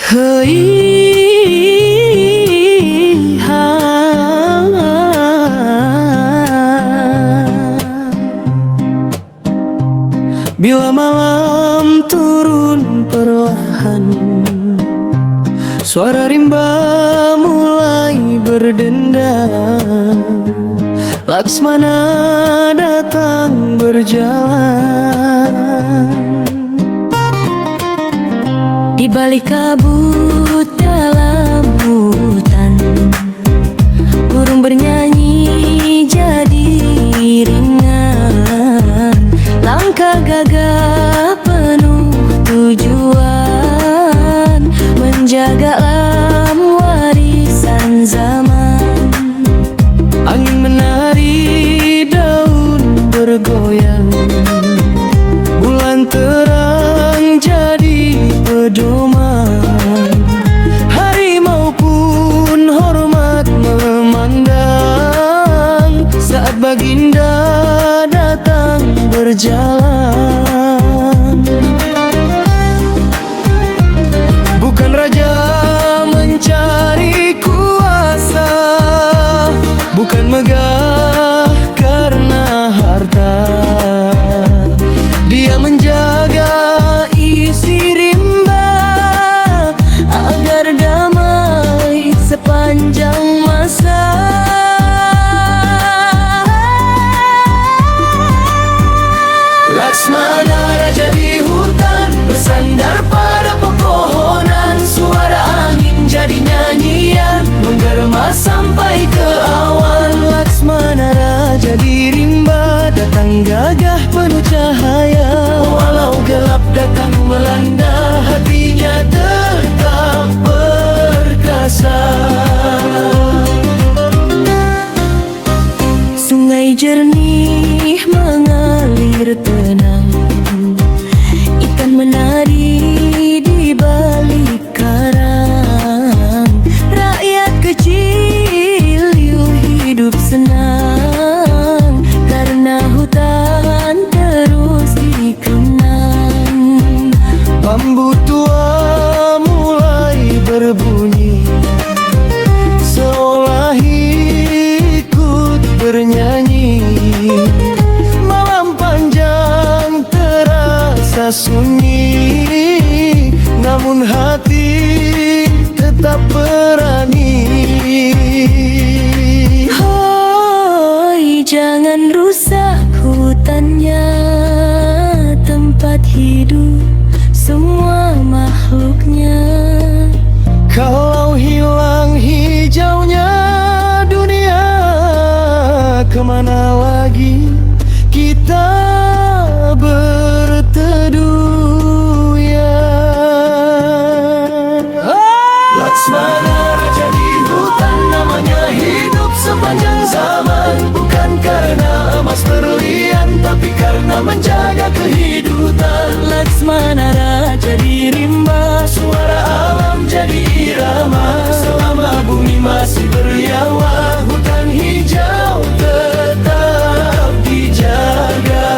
Hei, ha. Bila malam turun perlahan, suara rimba mulai berdendang. Laksmana datang berjalan. Di balik kabut dalam hutan, burung bernyanyi jadi ringan. Langkah gagah penuh tujuan, menjaga alam warisan zaman. Angin menari, daun bergoyang, bulan terang jadi pedoman. Harimau pun hormat memandang saat baginda datang berjalan. Bukan raja mencari kuasa, bukan megah karena harta. Dia menjaga isi rimba agar damai sepanjang masa. Laksmana raja di hutan, bersandar pada pepohonan. Suara angin jadi nyanyian, menggema sampai ke awan. Laksmana raja di rimba, datang gagah penuh cahaya. Walau gelap datang melanda, hatinya tetap perkasa. Sungai jernih mengalir tenang, ikan menari di balik karang. Rakyat kecil yuk hidup senang, karena hutan terus dikenang. Bambu tua mulai berbunyi, seolah ikut bernyanyi. Malam panjang terasa sunyi, namun hati tetap berani. Hoi, jangan rusak hutannya, tempat hidup semua makhluknya. Kalau hilang hijaunya dunia, kemana lagi kita berteduh ya? Laksmana raja di hutan, namanya hidup sepanjang zaman. Bukan karena emas berlian, tapi karena menjaga kehidupan. Laksmana raja di rimba, suara alam jadi irama. Selama bumi masih bernyawa, hutan hijau tetap dijaga.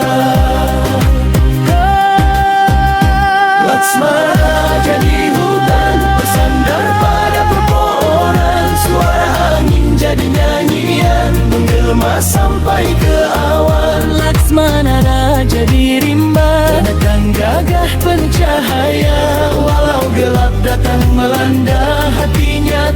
Laksmana raja di hutan, bersandar pada pepohonan. Suara angin jadi nyanyian, menggema sampai ke awan. Laksmana raja di rimba, datang gagah pencahaya. Walau gelap datang melanda, hatinya